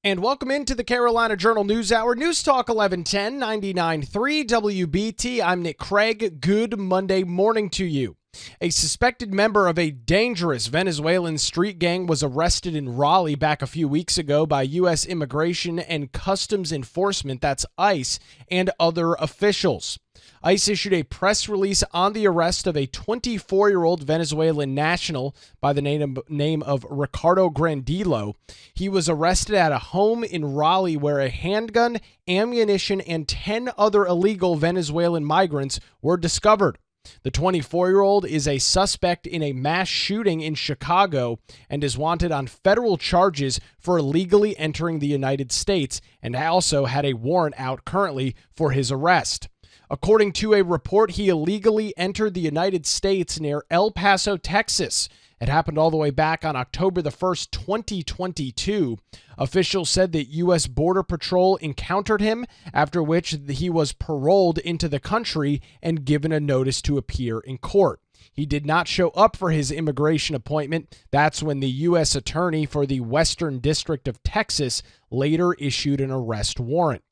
And welcome into the Carolina Journal News Hour, News Talk 1110, 99.3 WBT. I'm Nick Craig. Good Monday morning to you. A suspected member of a dangerous Venezuelan street gang was arrested in Raleigh back a few weeks ago by U.S. Immigration and Customs Enforcement, that's ICE, and other officials. ICE issued a press release on the arrest of a 24-year-old Venezuelan national by the name of Ricardo Grandilo. He was arrested at a home in Raleigh where a handgun, ammunition, and 10 other illegal Venezuelan migrants were discovered. The 24-year-old is a suspect in a mass shooting in Chicago and is wanted on federal charges for illegally entering the United States and also had a warrant out currently for his arrest. According to a report, he illegally entered the United States near El Paso, Texas. It happened all the way back on October the 1st, 2022. Officials said that U.S. Border Patrol encountered him, after which he was paroled into the country and given a notice to appear in court. He did not show up for his immigration appointment. That's when the U.S. Attorney for the Western District of Texas later issued an arrest warrant.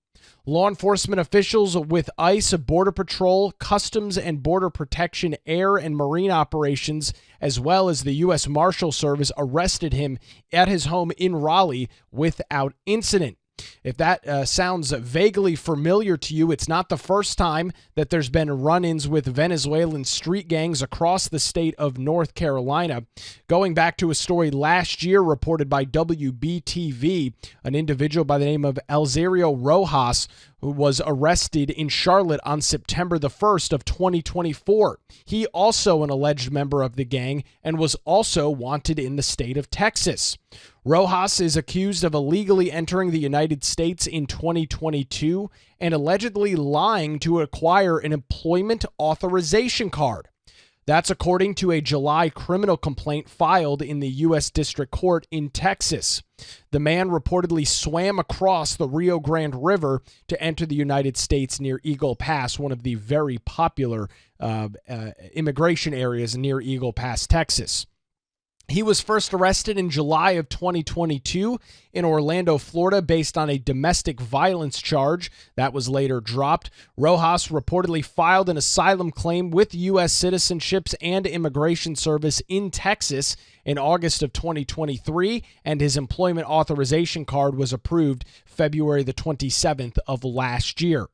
Law enforcement officials with ICE, Border Patrol, Customs and Border Protection, Air and Marine Operations, as well as the U.S. Marshal Service arrested him at his home in Raleigh without incident. If that sounds vaguely familiar to you, it's not the first time that there's been run-ins with Venezuelan street gangs across the state of North Carolina. Going back to a story last year reported by WBTV, an individual by the name of Elzario Rojas, who was arrested in Charlotte on September the 1st of 2024. He also an alleged member of the gang and was also wanted in the state of Texas. Rojas is accused of illegally entering the United States in 2022 and allegedly lying to acquire an employment authorization card. That's according to a July criminal complaint filed in the U.S. District Court in Texas. The man reportedly swam across the Rio Grande River to enter the United States near Eagle Pass, one of the very popular immigration areas near Eagle Pass, Texas. He was first arrested in July of 2022 in Orlando, Florida, based on a domestic violence charge that was later dropped. Rojas reportedly filed an asylum claim with U.S. Citizenships and Immigration Service in Texas in August of 2023, and his employment authorization card was approved February the 27th of last year.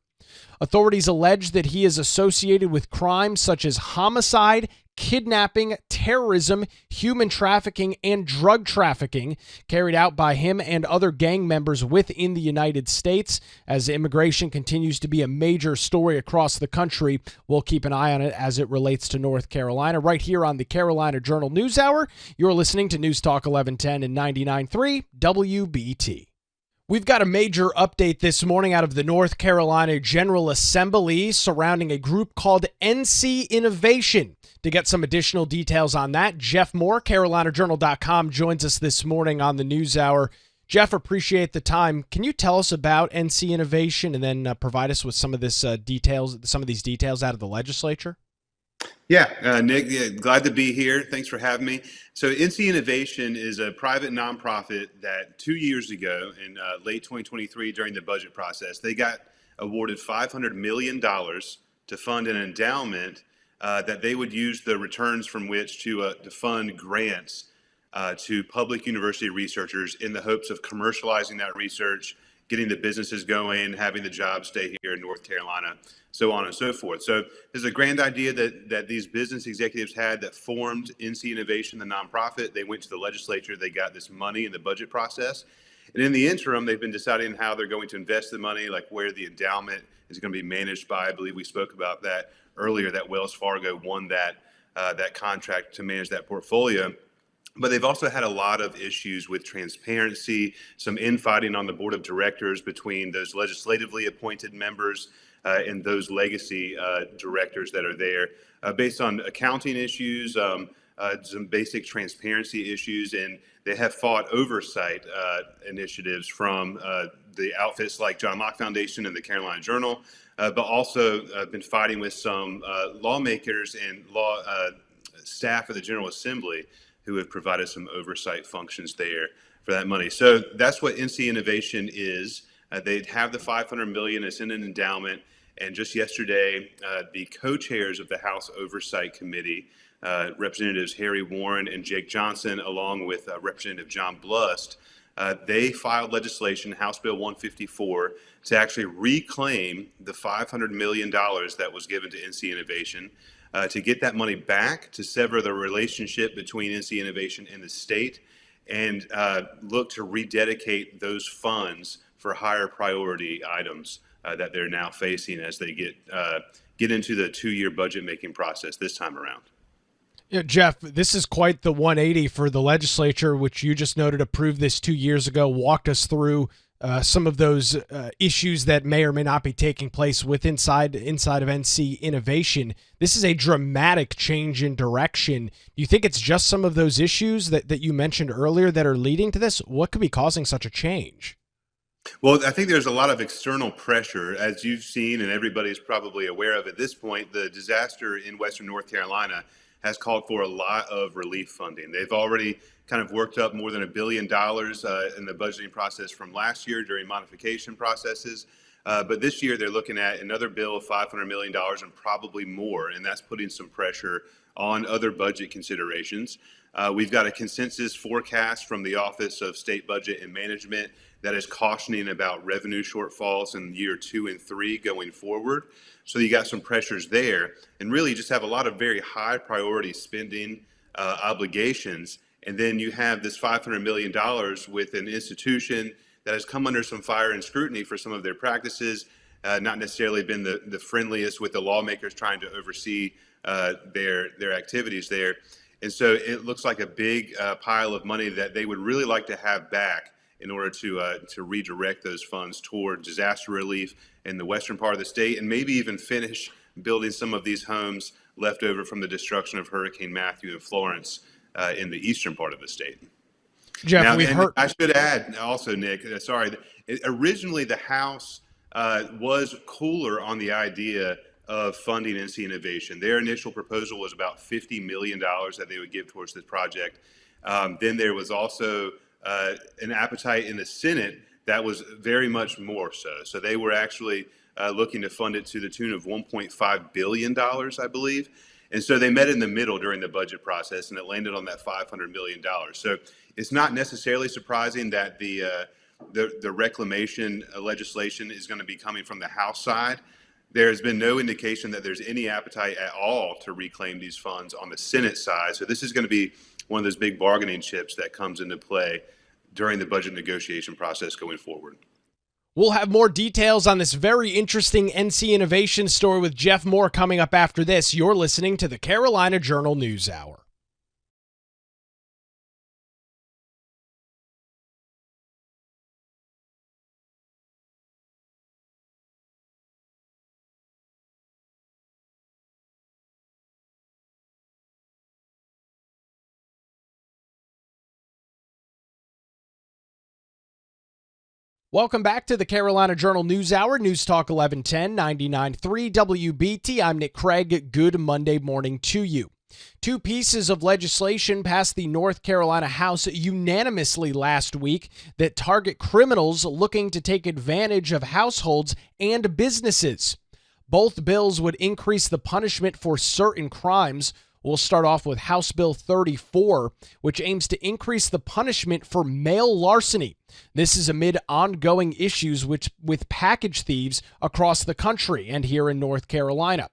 Authorities allege that he is associated with crimes such as homicide, kidnapping, terrorism, human trafficking, and drug trafficking carried out by him and other gang members within the United States. As immigration continues to be a major story across the country, we'll keep an eye on it as it relates to North Carolina. Right here on the Carolina Journal News Hour, you're listening to News Talk 1110 and 99.3 WBT. We've got a major update this morning out of the North Carolina General Assembly surrounding a group called NCInnovation. To get some additional details on that, Jeff Moore, CarolinaJournal.com, joins us this morning on the News Hour. Jeff, appreciate the time. Can you tell us about NCInnovation and then provide us with some of these details out of the legislature? Yeah, Nick, glad to be here. Thanks for having me. So NCInnovation is a private nonprofit that 2 years ago in late 2023 during the budget process, they got awarded $500 million to fund an endowment that they would use the returns from which to fund grants to public university researchers in the hopes of commercializing that research, getting the businesses going, having the jobs stay here in North Carolina, so on and so forth. So there's a grand idea that these business executives had that formed NCInnovation, the nonprofit. They went to the legislature, they got this money in the budget process. And in the interim, they've been deciding how they're going to invest the money, like where the endowment is going to be managed by. I believe we spoke about that earlier, that Wells Fargo won that contract to manage that portfolio. But they've also had a lot of issues with transparency, some infighting on the board of directors between those legislatively appointed members and those legacy directors that are there, based on accounting issues, some basic transparency issues, and they have fought oversight initiatives from the outfits like John Locke Foundation and the Carolina Journal, but also been fighting with some lawmakers and staff of the General Assembly who have provided some oversight functions there for that money. So that's what NC Innovation is. They have the $500 million. It's in an endowment. And just yesterday, the co-chairs of the House Oversight Committee, Representatives Harry Warren and Jake Johnson, along with Representative John Blust, they filed legislation, House Bill 154, to actually reclaim the $500 million that was given to NC Innovation, to get that money back, to sever the relationship between NC Innovation and the state, and look to rededicate those funds for higher priority items that they're now facing as they get into the 2-year budget making process this time around. Yeah, Jeff, this is quite the 180 for the legislature, which you just noted approved this 2 years ago, walked us through some of those issues that may or may not be taking place inside of NC Innovation. This is a dramatic change in direction. Do you think it's just some of those issues that you mentioned earlier that are leading to this? What could be causing such a change? Well, I think there's a lot of external pressure, as you've seen, and everybody's probably aware of at this point. The disaster in Western North Carolina has called for a lot of relief funding. They've already kind of worked up more than $1 billion in the budgeting process from last year during modification processes. But this year they're looking at another bill of $500 million and probably more, and that's putting some pressure on other budget considerations. We've got a consensus forecast from the Office of State Budget and Management that is cautioning about revenue shortfalls in year 2 and 3 going forward. So you got some pressures there, and really just have a lot of very high priority spending obligations. And then you have this $500 million with an institution that has come under some fire and scrutiny for some of their practices, not necessarily been the friendliest with the lawmakers trying to oversee their activities there. And so it looks like a big pile of money that they would really like to have back in order to redirect those funds toward disaster relief in the western part of the state, and maybe even finish building some of these homes left over from the destruction of Hurricane Matthew and Florence in the eastern part of the state. Jeff, now, we've heard. I should add also, Nick, originally the House was cooler on the idea of funding NC Innovation. Their initial proposal was about $50 million that they would give towards this project. Then there was also an appetite in the Senate that was very much more so. So they were actually looking to fund it to the tune of $1.5 billion, I believe. And so they met in the middle during the budget process, and it landed on that $500 million. So it's not necessarily surprising that the reclamation legislation is going to be coming from the House side. There's been no indication that there's any appetite at all to reclaim these funds on the Senate side. So this is going to be one of those big bargaining chips that comes into play during the budget negotiation process going forward. We'll have more details on this very interesting NC Innovation story with Jeff Moore coming up after this. You're listening to the Carolina Journal News Hour. Welcome back to the Carolina Journal News Hour, News Talk 1110, 99.3 WBT. I'm Nick Craig. Good Monday morning to you. Two pieces of legislation passed the North Carolina House unanimously last week that target criminals looking to take advantage of households and businesses. Both bills would increase the punishment for certain crimes. We'll start off with House Bill 34, which aims to increase the punishment for mail larceny. This is amid ongoing issues with package thieves across the country and here in North Carolina.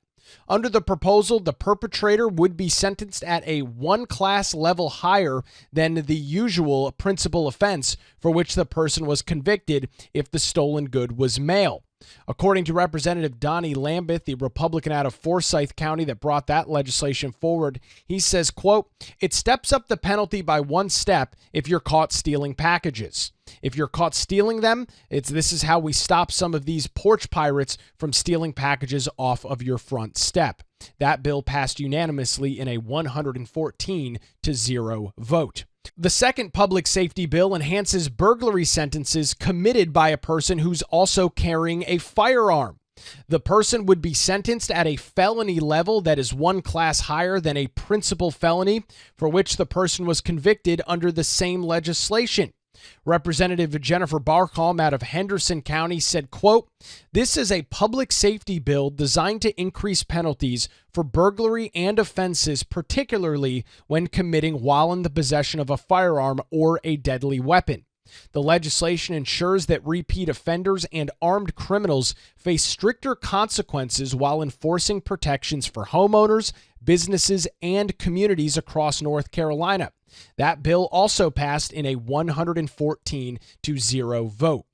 Under the proposal, the perpetrator would be sentenced at a one-class level higher than the usual principal offense for which the person was convicted if the stolen good was mail. According to Representative Donnie Lambeth, the Republican out of Forsyth County that brought that legislation forward, he says, quote, "It steps up the penalty by one step if you're caught stealing packages. If you're caught stealing them, this is how we stop some of these porch pirates from stealing packages off of your front step." That bill passed unanimously in a 114-0 vote. The second public safety bill enhances burglary sentences committed by a person who's also carrying a firearm. The person would be sentenced at a felony level that is one class higher than a principal felony for which the person was convicted under the same legislation. Representative Jennifer Barkalm out of Henderson County said, quote, "This is a public safety bill designed to increase penalties for burglary and offenses, particularly when committing while in the possession of a firearm or a deadly weapon. The legislation ensures that repeat offenders and armed criminals face stricter consequences while enforcing protections for homeowners, businesses, and communities across North Carolina." That bill also passed in a 114-0 vote.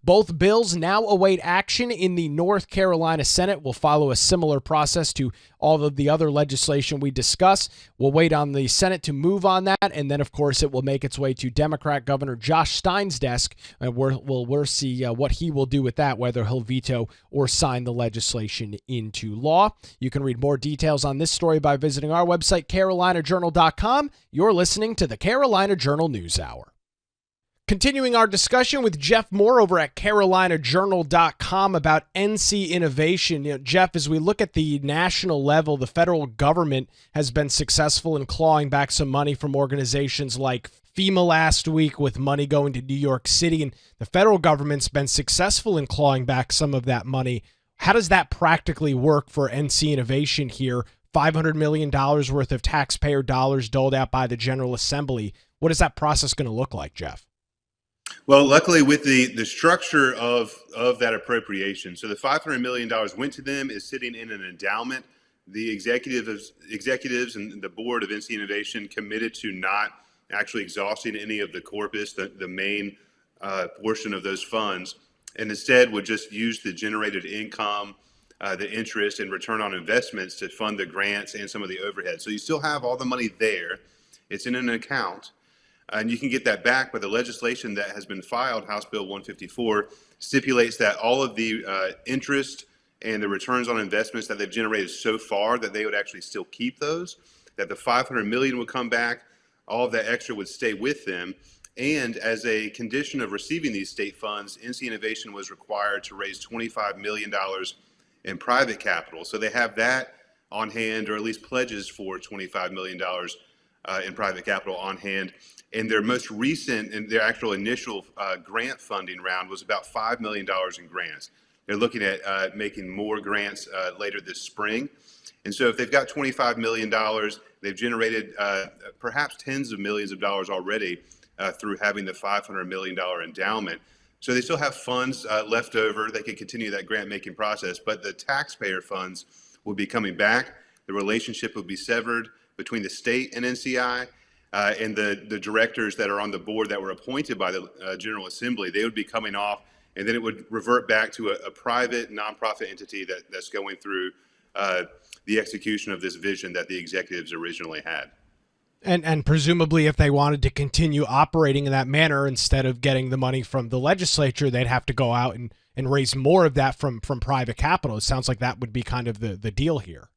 Both bills now await action in the North Carolina Senate. Will follow a similar process to all of the other legislation we discuss. We'll wait on the Senate to move on that, and then, of course, it will make its way to Democrat Governor Josh Stein's desk, and we'll see what he will do with that, whether he'll veto or sign the legislation into law. You can read more details on this story by visiting our website, carolinajournal.com. You're listening to the Carolina Journal News Hour. Continuing our discussion with Jeff Moore over at carolinajournal.com about NCInnovation. Jeff, as we look at the national level, the federal government has been successful in clawing back some money from organizations like FEMA last week, with money going to New York City, and the federal government's been successful in clawing back some of that money. How does that practically work for NCInnovation here? $500 million worth of taxpayer dollars doled out by the General Assembly. What is that process going to look like, Jeff? Well, luckily with the structure of that appropriation, so the $500 million went to them, is sitting in an endowment. The executives and the board of NCInnovation committed to not actually exhausting any of the corpus, the main portion of those funds, and instead would just use the generated income, the interest and return on investments to fund the grants and some of the overhead. So you still have all the money there. It's in an account. And you can get that back, but the legislation that has been filed, House Bill 154, stipulates that all of the interest and the returns on investments that they've generated so far, that they would actually still keep those, that the $500 million would come back, all of that extra would stay with them. And as a condition of receiving these state funds, NCInnovation was required to raise $25 million in private capital. So they have that on hand, or at least pledges for $25 million in private capital on hand. And their most recent and their actual initial grant funding round was about $5 million in grants. They're looking at making more grants later this spring. And so if they've got $25 million, they've generated perhaps tens of millions of dollars already through having the $500 million endowment. So they still have funds left over. They can continue that grant making process, but the taxpayer funds will be coming back. The relationship will be severed between the state and NCI. And the directors that are on the board that were appointed by the General Assembly, they would be coming off, and then it would revert back to a private nonprofit entity that's going through the execution of this vision that the executives originally had. And presumably, if they wanted to continue operating in that manner, instead of getting the money from the legislature, they'd have to go out and raise more of that from private capital. It sounds like that would be kind of the deal here.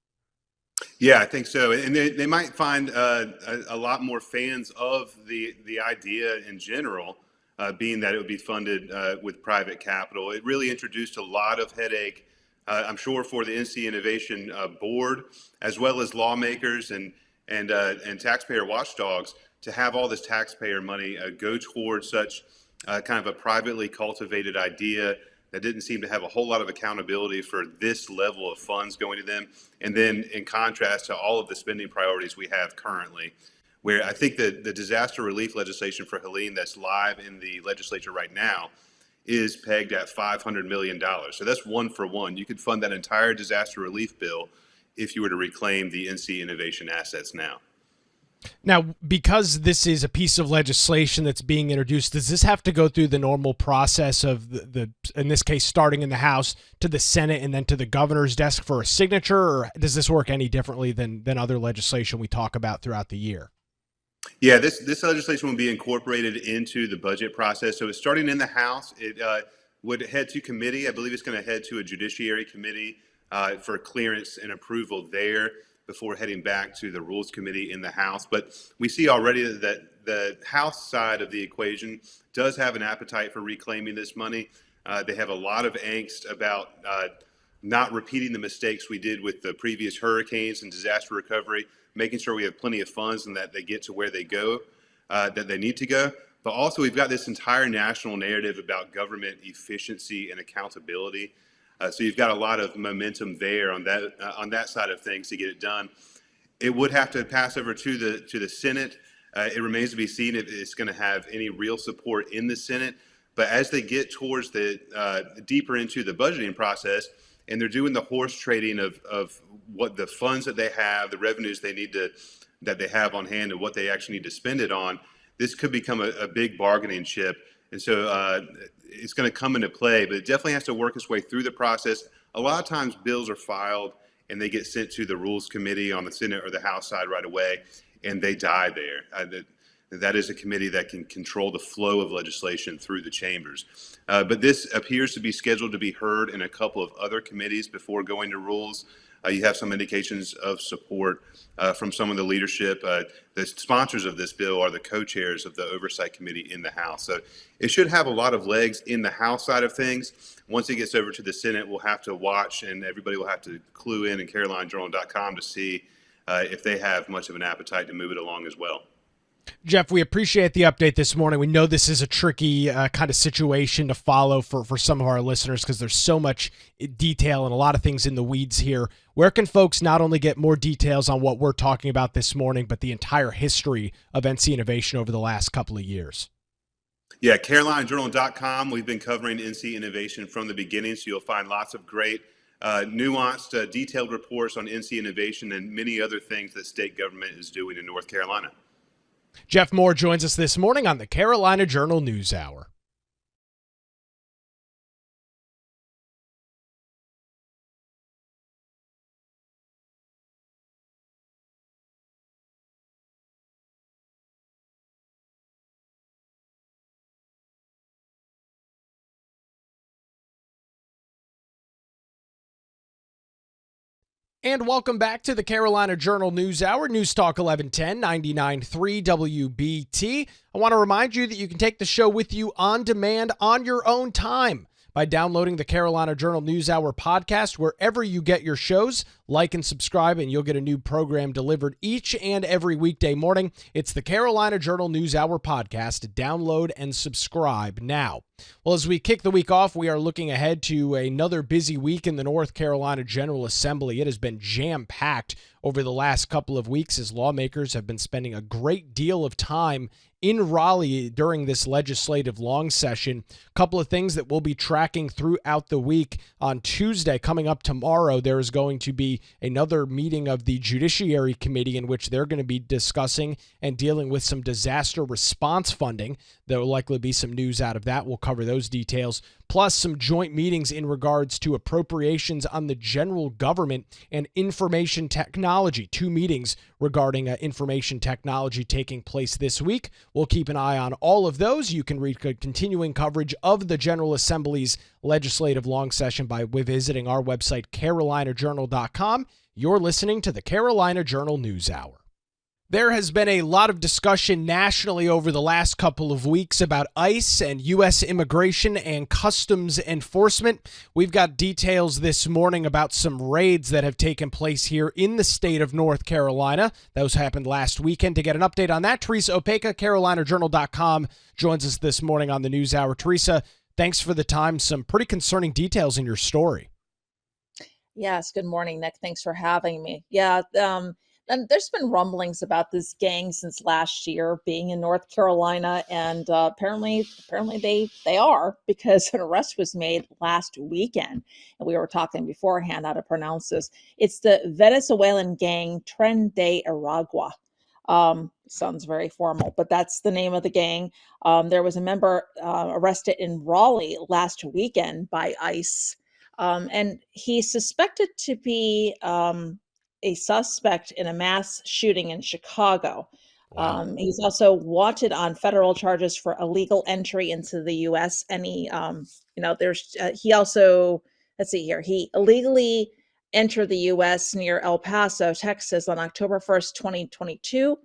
Yeah, I think so. And they might find a lot more fans of the idea in general, being that it would be funded with private capital. It really introduced a lot of headache, I'm sure, for the NCInnovation board, as well as lawmakers and taxpayer watchdogs, to have all this taxpayer money go towards such kind of a privately cultivated idea that didn't seem to have a whole lot of accountability for this level of funds going to them. And then in contrast to all of the spending priorities we have currently, where I think that the disaster relief legislation for Helene that's live in the legislature right now is pegged at $500 million. So that's one for one. You could fund that entire disaster relief bill if you were to reclaim the NCInnovation assets now. Now, because this is a piece of legislation that's being introduced, does this have to go through the normal process of the in this case, starting in the House to the Senate and then to the governor's desk for a signature, or does this work any differently than other legislation we talk about throughout the year? Yeah, this legislation will be incorporated into the budget process. So it's starting in the House. It would head to committee. I believe it's going to head to a judiciary committee for clearance and approval there before heading back to the Rules Committee in the House. But we see already that the House side of the equation does have an appetite for reclaiming this money. They have a lot of angst about not repeating the mistakes we did with the previous hurricanes and disaster recovery, making sure we have plenty of funds and that they get to where they go, that they need to go. But also, we've got this entire national narrative about government efficiency and accountability. So you've got a lot of momentum there on that side of things to get it done. It would have to pass over to the Senate. It remains to be seen if it's going to have any real support in the Senate. But as they get towards the deeper into the budgeting process, and they're doing the horse trading of what the funds that they have, the revenues that they have on hand, and what they actually need to spend it on, this could become a big bargaining chip. And so it's going to come into play, but it definitely has to work its way through the process. A lot of times bills are filed and they get sent to the Rules Committee on the Senate or the House side right away, and they die there. That is a committee that can control the flow of legislation through the chambers. But this appears to be scheduled to be heard in a couple of other committees before going to Rules. You have some indications of support from some of the leadership. The sponsors of this bill are the co-chairs of the Oversight Committee in the House. So it should have a lot of legs in the House side of things. Once it gets over to the Senate, we'll have to watch, and everybody will have to clue in CarolinaJournal.com to see if they have much of an appetite to move it along as well. Jeff, we appreciate the update this morning. We know this is a tricky kind of situation to follow for some of our listeners because there's so much detail and a lot of things in the weeds here. Where can folks not only get more details on what we're talking about this morning, but the entire history of NCInnovation over the last couple of years? Yeah, CarolinaJournal.com. We've been covering NCInnovation from the beginning, so you'll find lots of great nuanced, detailed reports on NCInnovation and many other things that state government is doing in North Carolina. Jeff Moore joins us this morning on the Carolina Journal News Hour. And welcome back to the Carolina Journal News Hour, News Talk 1110, 99.3 WBT. I want to remind you that you can take the show with you on demand on your own time by downloading the Carolina Journal News Hour podcast wherever you get your shows. Like and subscribe, and you'll get a new program delivered each and every weekday morning. It's the Carolina Journal News Hour podcast. Download and subscribe now. Well, as we kick the week off, we are looking ahead to another busy week in the North Carolina General Assembly. It has been jam-packed over the last couple of weeks as lawmakers have been spending a great deal of time in Raleigh during this legislative long session. A couple of things that we'll be tracking throughout the week. On Tuesday, coming up tomorrow, there is going to be another meeting of the Judiciary Committee in which they're going to be discussing and dealing with some disaster response funding. There will likely be some news out of that. We'll cover those details, plus some joint meetings in regards to appropriations on the general government and information technology. Two meetings regarding information technology taking place this week. We'll keep an eye on all of those. You can read continuing coverage of the General Assembly's legislative long session by visiting our website, CarolinaJournal.com. You're listening to the Carolina Journal News Hour. There has been a lot of discussion nationally over the last couple of weeks about ICE and U.S. immigration and customs enforcement. We've got details this morning about some raids that have taken place here in the state of North Carolina. Those happened last weekend. To get an update on that, Teresa Opeka, CarolinaJournal.com, joins us this morning on the News Hour. Teresa, thanks for the time. Some pretty concerning details in your story. Yes, good morning, Nick. Thanks for having me. And there's been rumblings about this gang since last year being in North Carolina, and apparently they are, because an arrest was made last weekend, and we were talking beforehand how to pronounce this. It's the Venezuelan gang Tren de Aragua. Sounds very formal, but that's the name of the gang. There was a member arrested in Raleigh last weekend by ICE, and he's suspected to be a suspect in a mass shooting in Chicago. Wow. He's also wanted on federal charges for illegal entry into the U.S. And he also, let's see here, he illegally entered the U.S. near El Paso, Texas on October 1st, 2022.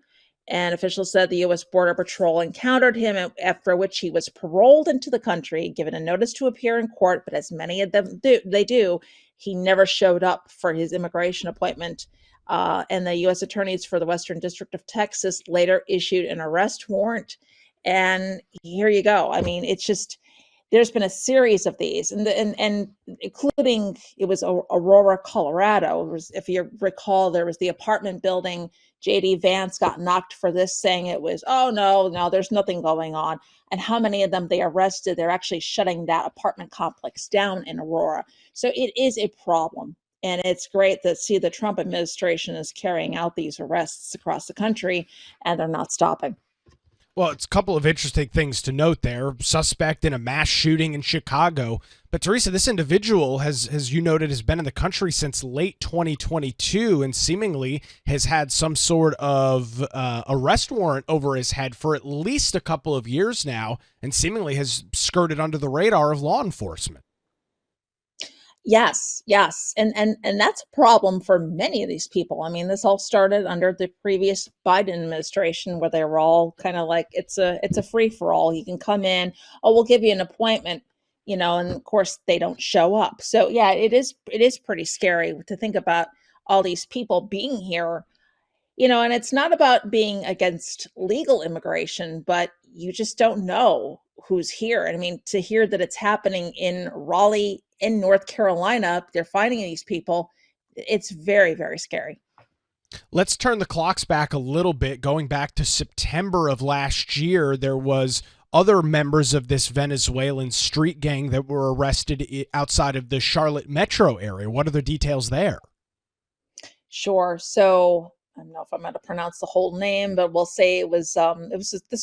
And officials said the U.S. Border Patrol encountered him, after which he was paroled into the country, given a notice to appear in court. But as many of them do, he never showed up for his immigration appointment. And the U.S. attorneys for the Western District of Texas later issued an arrest warrant. And here you go. I mean, it's just, there's been a series of these, and including, it was Aurora, Colorado. It was, if you recall, there was the apartment building. JD Vance got knocked for this, saying it was, oh no, there's nothing going on. And how many of them they arrested? They're actually shutting that apartment complex down in Aurora. So it is a problem. And it's great to see the Trump administration is carrying out these arrests across the country, and they're not stopping. Well, it's a couple of interesting things to note there. Suspect in a mass shooting in Chicago. But Teresa, this individual has, as you noted, has been in the country since late 2022 and seemingly has had some sort of arrest warrant over his head for at least a couple of years now, and seemingly has skirted under the radar of law enforcement. Yes, yes. And that's a problem for many of these people. I mean, this all started under the previous Biden administration, where they were all kind of like, it's a free for all. You can come in, oh, we'll give you an appointment, and of course they don't show up. So yeah, it is pretty scary to think about all these people being here. And it's not about being against legal immigration, but you just don't know who's here. I mean, to hear that it's happening in Raleigh, in North Carolina, they're finding these people, it's very, very scary. Let's turn the clocks back a little bit. Going back to September of last year, there was other members of this Venezuelan street gang that were arrested outside of the Charlotte metro area. What are the details there? Sure. So I don't know if I'm going to pronounce the whole name, but we'll say this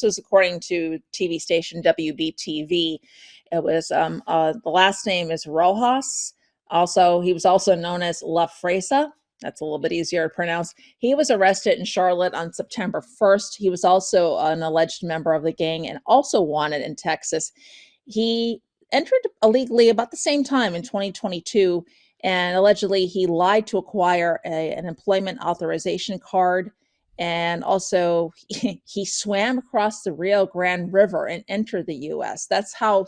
was according to TV station WBTV. It was the last name is Rojas. Also, he was also known as La Fresa. That's a little bit easier to pronounce. He was arrested in Charlotte on September 1st. He was also an alleged member of the gang and also wanted in Texas. He entered illegally about the same time in 2022, and allegedly he lied to acquire an employment authorization card. And also he swam across the Rio Grande River and entered the U.S. That's how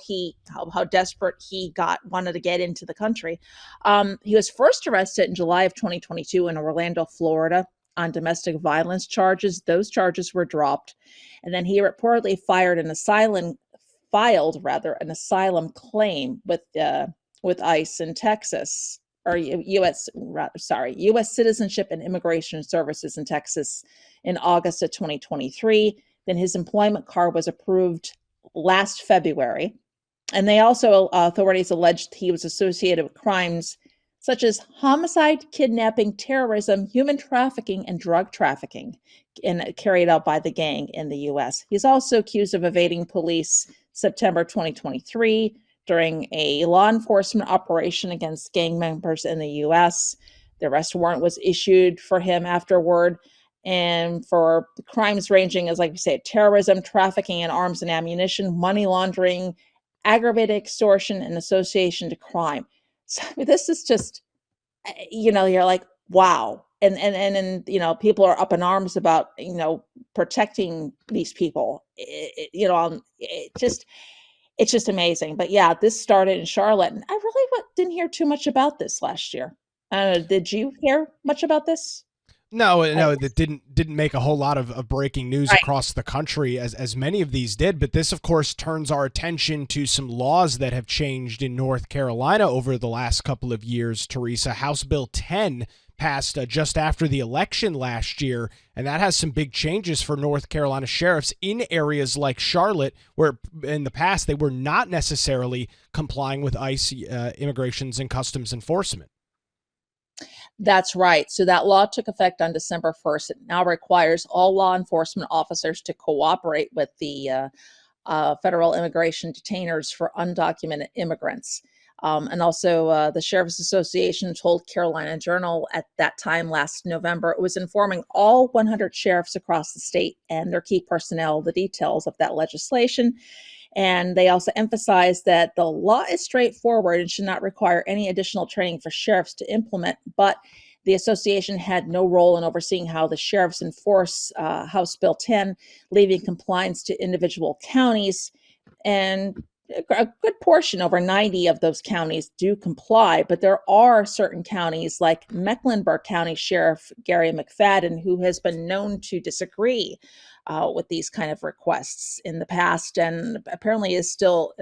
desperate he wanted to get into the country. He was first arrested in July of 2022 in Orlando, Florida, on domestic violence charges. Those charges were dropped. And then he reportedly filed an asylum claim with ICE in Texas, or U.S. Citizenship and Immigration Services in Texas, in August of 2023. Then his employment card was approved last February. And authorities alleged he was associated with crimes such as homicide, kidnapping, terrorism, human trafficking, and drug trafficking, carried out by the gang in the U.S. He's also accused of evading police September 2023 during a law enforcement operation against gang members in the U.S. The arrest warrant was issued for him afterward, and for crimes ranging, as like we say, terrorism, trafficking in arms and ammunition, money laundering, aggravated extortion, and association to crime. So I mean, this is just, you're like, wow. And people are up in arms about, protecting these people. It's just amazing. But yeah, this started in Charlotte, and I really didn't hear too much about this last year. Did you hear much about this? No, that didn't make a whole lot of breaking news across the country as many of these did. But this, of course, turns our attention to some laws that have changed in North Carolina over the last couple of years, Teresa. House Bill 10 passed just after the election last year, and that has some big changes for North Carolina sheriffs in areas like Charlotte, where in the past they were not necessarily complying with ICE immigrations and customs enforcement. That's right. So that law took effect on December 1st. It now requires all law enforcement officers to cooperate with the federal immigration detainers for undocumented immigrants. And also the Sheriff's Association told Carolina Journal at that time last November it was informing all 100 sheriffs across the state and their key personnel the details of that legislation. And they also emphasized that the law is straightforward and should not require any additional training for sheriffs to implement. But the association had no role in overseeing how the sheriffs enforce House Bill 10, leaving compliance to individual counties. And a good portion, over 90 of those counties, do comply. But there are certain counties, like Mecklenburg County Sheriff Gary McFadden, who has been known to disagree with these kind of requests in the past, and apparently is still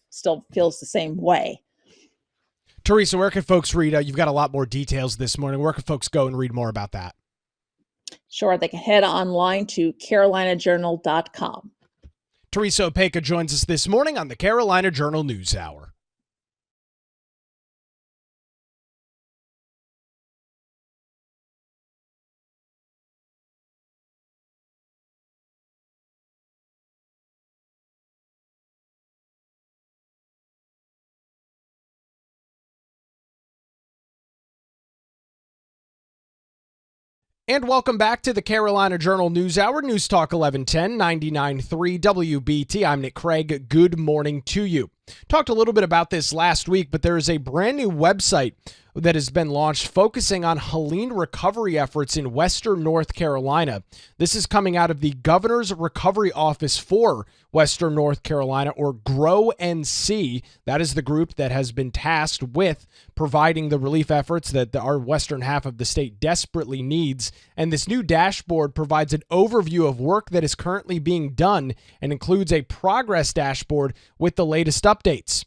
still feels the same way. Teresa, where can folks read? You've got a lot more details this morning. Where can folks go and read more about that? Sure, they can head online to carolinajournal.com. Teresa Opeka joins us this morning on the Carolina Journal News Hour. And welcome back to the Carolina Journal News Hour, News Talk 1110, 99.3 WBT. I'm Nick Craig. Good morning to you. Talked a little bit about this last week, but there is a brand new website that has been launched focusing on Helene recovery efforts in Western North Carolina. This is coming out of the Governor's Recovery Office for Western North Carolina, or GROW NC. That is the group that has been tasked with providing the relief efforts that our western half of the state desperately needs. And this new dashboard provides an overview of work that is currently being done and includes a progress dashboard with the latest updates.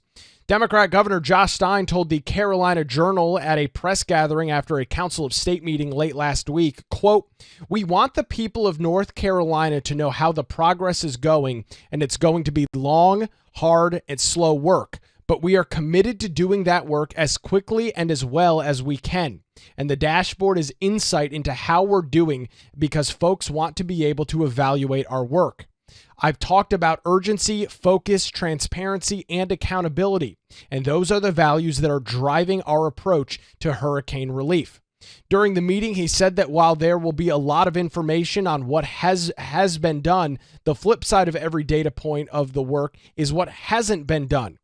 Democrat Governor Josh Stein told the Carolina Journal at a press gathering after a Council of State meeting late last week, quote, "We want the people of North Carolina to know how the progress is going, and it's going to be long, hard, and slow work. But we are committed to doing that work as quickly and as well as we can. And the dashboard is insight into how we're doing because folks want to be able to evaluate our work. I've talked about urgency, focus, transparency, and accountability, and those are the values that are driving our approach to hurricane relief." During the meeting, he said that while there will be a lot of information on what has been done, the flip side of every data point of the work is what hasn't been done.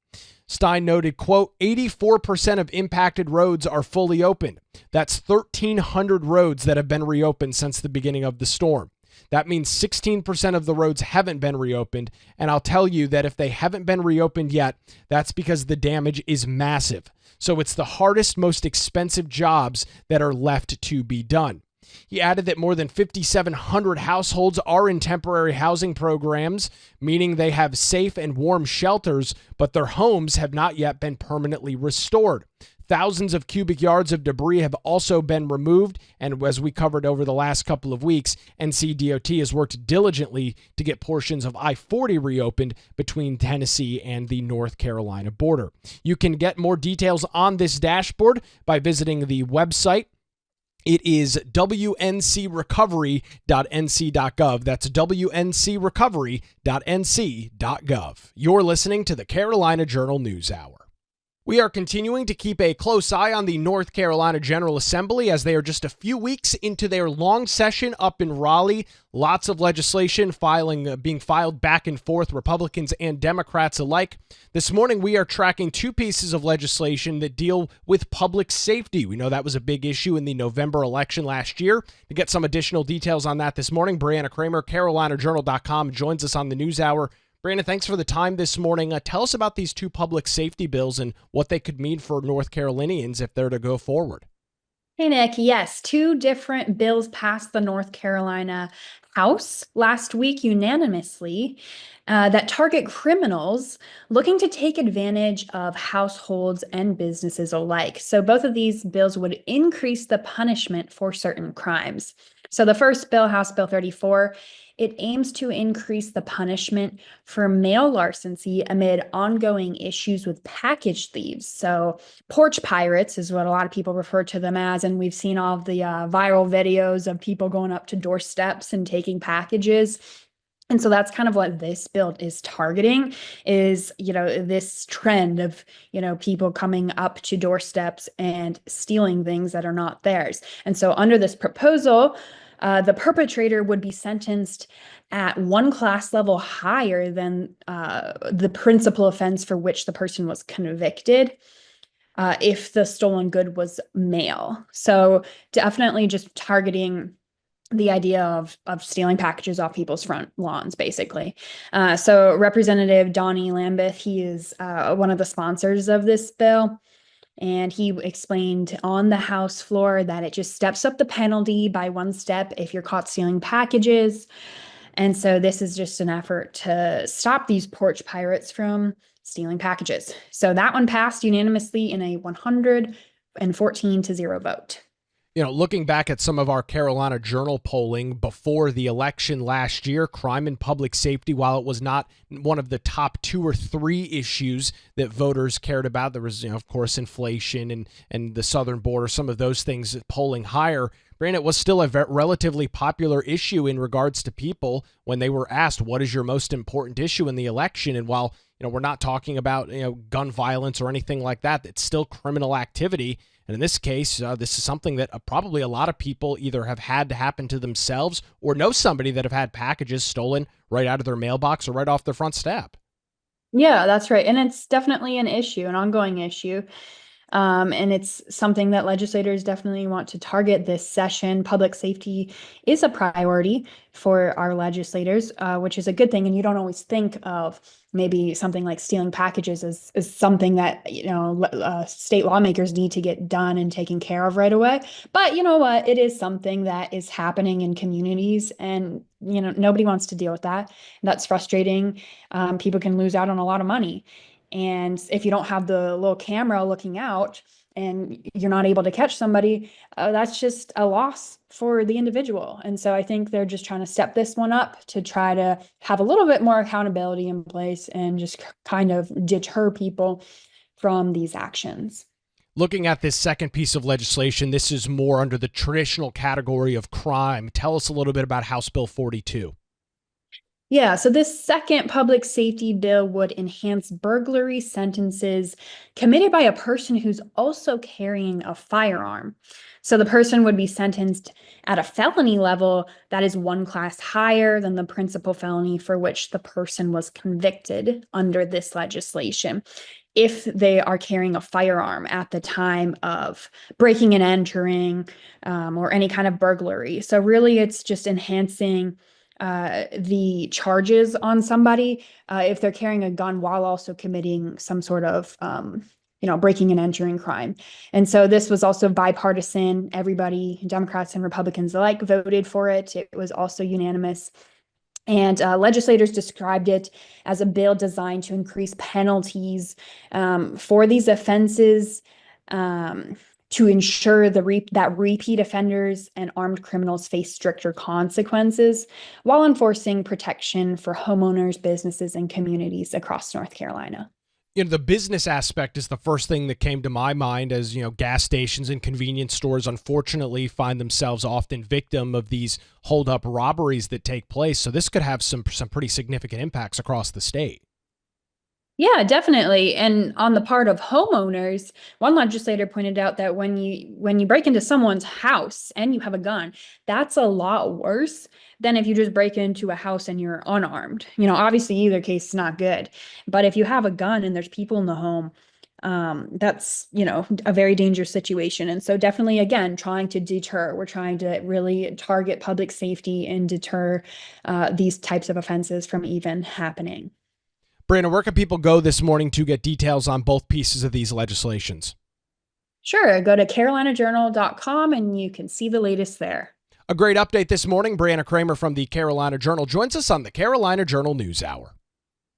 Stein noted, quote, 84% of impacted roads are fully open. That's 1,300 roads that have been reopened since the beginning of the storm. That means 16% of the roads haven't been reopened, and I'll tell you that if they haven't been reopened yet, that's because the damage is massive. So it's the hardest, most expensive jobs that are left to be done. He added that more than 5,700 households are in temporary housing programs, meaning they have safe and warm shelters, but their homes have not yet been permanently restored. Thousands of cubic yards of debris have also been removed, and as we covered over the last couple of weeks, NCDOT has worked diligently to get portions of I-40 reopened between Tennessee and the North Carolina border. You can get more details on this dashboard by visiting the website. It is wncrecovery.nc.gov. That's wncrecovery.nc.gov. You're listening to the Carolina Journal News Hour. We are continuing to keep a close eye on the North Carolina General Assembly as they are just a few weeks into their long session up in Raleigh. Lots of legislation being filed back and forth, Republicans and Democrats alike. This morning, we are tracking two pieces of legislation that deal with public safety. We know that was a big issue in the November election last year. To get some additional details on that this morning, Brianna Kramer, CarolinaJournal.com, joins us on the News Hour. Brianna, thanks for the time this morning. Tell us about these two public safety bills and what they could mean for North Carolinians if they're to go forward. Hey, Nick. Yes, two different bills passed the North Carolina House last week unanimously that target criminals looking to take advantage of households and businesses alike. So both of these bills would increase the punishment for certain crimes. So the first bill, House Bill 34, it aims to increase the punishment for mail larceny amid ongoing issues with package thieves. So porch pirates is what a lot of people refer to them as. And we've seen all of the viral videos of people going up to doorsteps and taking packages. And so that's kind of what this bill is targeting is, this trend of, people coming up to doorsteps and stealing things that are not theirs. And so under this proposal, the perpetrator would be sentenced at one class level higher than the principal offense for which the person was convicted if the stolen good was mail. So definitely just targeting the idea of stealing packages off people's front lawns, basically. So Representative Donnie Lambeth, he is one of the sponsors of this bill. And he explained on the House floor that it just steps up the penalty by one step if you're caught stealing packages. And so this is just an effort to stop these porch pirates from stealing packages. So that one passed unanimously in a 114-0 vote. Looking back at some of our Carolina Journal polling before the election last year, crime and public safety, while it was not one of the top 2 or 3 issues that voters cared about, there was, of course, inflation and the southern border, some of those things polling higher. Brandon, it was still a relatively popular issue in regards to people when they were asked, what is your most important issue in the election? And while, we're not talking about, gun violence or anything like that, it's still criminal activity. And in this case, this is something that probably a lot of people either have had to happen to themselves or know somebody that have had packages stolen right out of their mailbox or right off their front step. Yeah, that's right. And it's definitely an issue, an ongoing issue. And it's something that legislators definitely want to target this session. Public safety is a priority for our legislators, which is a good thing. And you don't always think of maybe something like stealing packages as something that, state lawmakers need to get done and taken care of right away. But you know what? It is something that is happening in communities, and, nobody wants to deal with that. That's frustrating. People can lose out on a lot of money. And if you don't have the little camera looking out and you're not able to catch somebody, that's just a loss for the individual. And so I think they're just trying to step this one up to try to have a little bit more accountability in place and just kind of deter people from these actions. Looking at this second piece of legislation, this is more under the traditional category of crime. Tell us a little bit about House Bill 42. Yeah, so this second public safety bill would enhance burglary sentences committed by a person who's also carrying a firearm. So the person would be sentenced at a felony level that is 1 class higher than the principal felony for which the person was convicted under this legislation, if they are carrying a firearm at the time of breaking and entering, or any kind of burglary. So really, it's just enhancing the charges on somebody if they're carrying a gun while also committing some sort of breaking and entering crime. And so this was also bipartisan. Everybody, Democrats and Republicans alike, voted for it. It was also unanimous. And legislators described it as a bill designed to increase penalties for these offenses, to ensure that repeat offenders and armed criminals face stricter consequences while enforcing protection for homeowners, businesses, and communities across North Carolina. The business aspect is the first thing that came to my mind as, gas stations and convenience stores unfortunately find themselves often victim of these hold-up robberies that take place. So this could have some pretty significant impacts across the state. Yeah, definitely. And on the part of homeowners, one legislator pointed out that when you break into someone's house and you have a gun, that's a lot worse than if you just break into a house and you're unarmed. Obviously either case is not good. But if you have a gun and there's people in the home, that's, a very dangerous situation. And so definitely, again, trying to deter, we're trying to really target public safety and deter these types of offenses from even happening. Brandon, where can people go this morning to get details on both pieces of these legislations? Sure. Go to carolinajournal.com and you can see the latest there. A great update this morning. Brianna Kramer from the Carolina Journal joins us on the Carolina Journal News Hour.